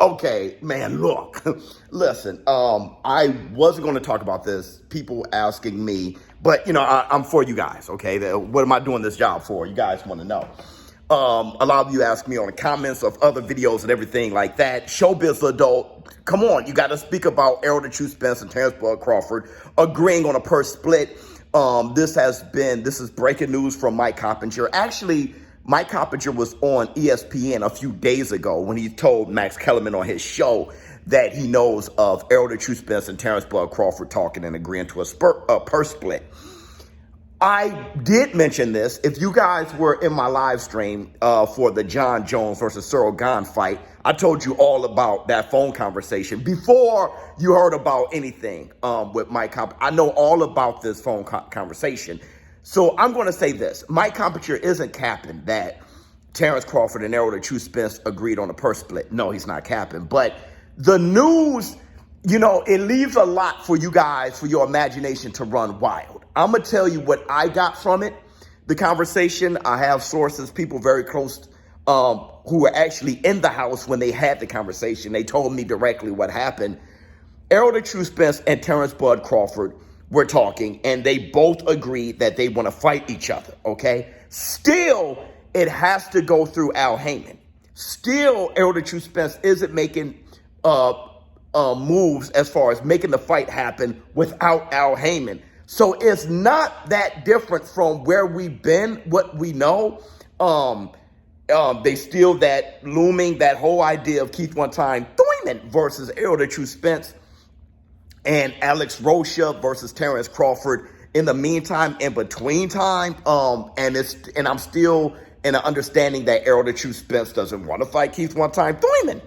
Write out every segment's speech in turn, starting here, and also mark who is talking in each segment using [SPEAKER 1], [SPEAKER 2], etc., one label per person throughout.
[SPEAKER 1] Okay, man, look, listen, I wasn't going to talk about this. People asking me, but, I'm for you guys, okay? What am I doing this job for? You guys want to know. A lot of you ask me on the comments of other videos and everything like that. Showbiz adult, come on, you got to speak about Errol the Truth Spence and Terrence Bud Crawford agreeing on a purse split. This is breaking news from Mike Coppinger. Actually, Mike Coppinger was on ESPN a few days ago when he told Max Kellerman on his show that he knows of Errol the Truth Spence and Terrence Bud Crawford talking and agreeing to a purse split. I did mention this. If you guys were in my live stream for the John Jones versus Cyril Gahn fight, I told you all about that phone conversation before you heard about anything with Mike Coppinger. I know all about this phone conversation. So I'm going to say this. Mike Coppinger isn't capping that Terrence Crawford and Errol the Truth Spence agreed on a purse split. No, he's not capping. But the news, it leaves a lot for you guys, for your imagination to run wild. I'm going to tell you what I got from it, the conversation. I have sources, people very close who were actually in the house when they had the conversation. They told me directly what happened. Errol the Truth Spence and Terrence Bud Crawford were talking, and they both agreed that they want to fight each other, okay? Still, it has to go through Al Heyman. Still, Errol the Truth Spence isn't making moves as far as making the fight happen without Al Heyman. So it's not that different from where we've been, what we know. They still that looming, that whole idea of Keith One Time Thurman versus Errol the Truth Spence and Alex Rocha versus Terrence Crawford. In the meantime, in between time, and I'm still in an understanding that Errol the Truth Spence doesn't want to fight Keith One Time Thurman.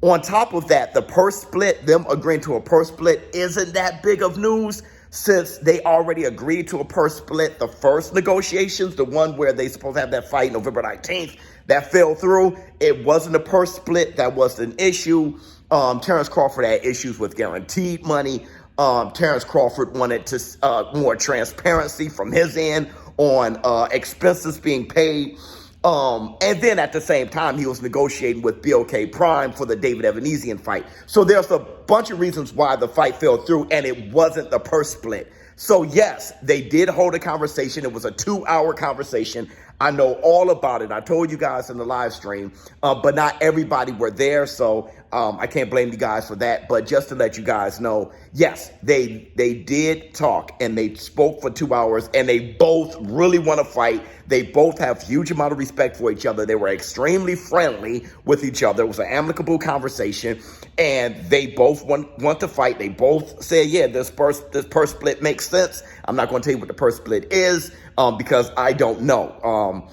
[SPEAKER 1] On top of that, the purse split, them agreeing to a purse split, isn't that big of news since they already agreed to a purse split. The first negotiations, the one where they supposed to have that fight November 19th, that fell through. It wasn't a purse split. That was an issue. Terrence Crawford had issues with guaranteed money. Terrence Crawford wanted to more transparency from his end on expenses being paid. And then at the same time, he was negotiating with BOK Prime for the David Evanesian fight. So there's a bunch of reasons why the fight fell through, and it wasn't the purse split. So yes, they did hold a conversation. It was a 2-hour conversation. I know all about it. I told you guys in the live stream, but not everybody were there. So I can't blame you guys for that. But just to let you guys know, yes, they did talk and they spoke for 2 hours, and they both really want to fight. They both have huge amount of respect for each other. They were extremely friendly with each other. It was an amicable conversation, and they both want to fight. They both said, yeah, this purse split makes sense. I'm not going to tell you what the purse split is because I don't know.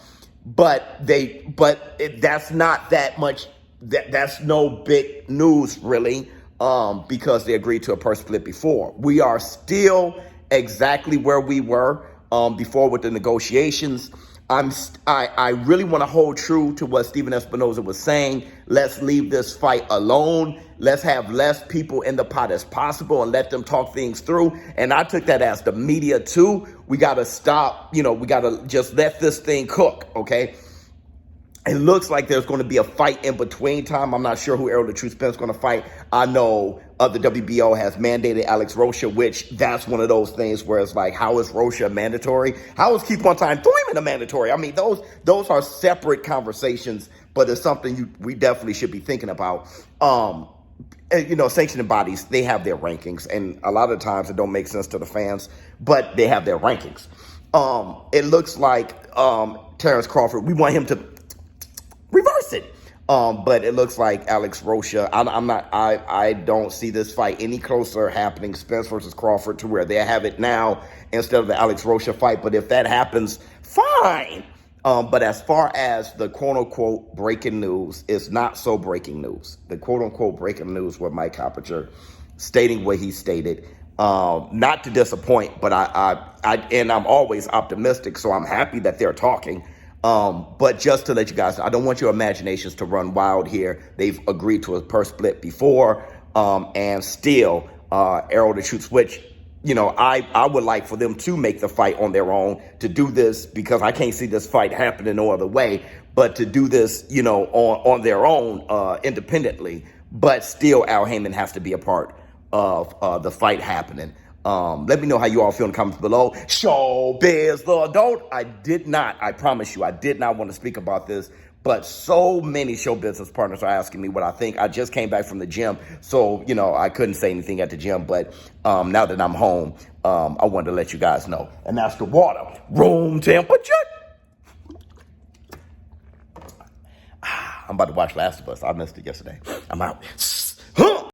[SPEAKER 1] But that's not that much. That's no big news, really, because they agreed to a purse split before. We are still exactly where we were before with the negotiations. I really want to hold true to what Steven Espinoza was saying. Let's leave this fight alone. Let's have less people in the pot as possible and let them talk things through. And I took that as the media too. We got to stop, we got to just let this thing cook, okay? It looks like there's going to be a fight in between time. I'm not sure who Errol the Truth Spence is going to fight. I know the WBO has mandated Alex Rocha, which that's one of those things where it's like, how is Rocha mandatory? How is Keith One Time Thurman a mandatory? I mean, those are separate conversations, but it's something we definitely should be thinking about. Sanctioning bodies, they have their rankings, and a lot of times it don't make sense to the fans, but they have their rankings. It looks like Terrence Crawford, we want him to reverse it. But it looks like Alex Rocha, I don't see this fight any closer happening, Spence versus Crawford, to where they have it now instead of the Alex Rocha fight. But if that happens, fine. But as far as the quote-unquote breaking news, it's not so breaking news. The quote-unquote breaking news with Mike Coppinger stating what he stated, not to disappoint, but I'm always optimistic, so I'm happy that they're talking. But just to let you guys know, I don't want your imaginations to run wild here. They've agreed to a purse split before, and still, Errol the Truth, which, I would like for them to make the fight on their own to do this, because I can't see this fight happening no other way. but to do this, on their own, independently. But still, Al Heyman has to be a part of the fight happening. Let me know how you all feel in the comments below. Showbiz the adult. I promise you, I did not want to speak about this, but so many show business partners are asking me what I think. I just came back from the gym, so, I couldn't say anything at the gym, but now that I'm home, I wanted to let you guys know. And that's the water. Room temperature. I'm about to watch Last of Us. I missed it yesterday. I'm out.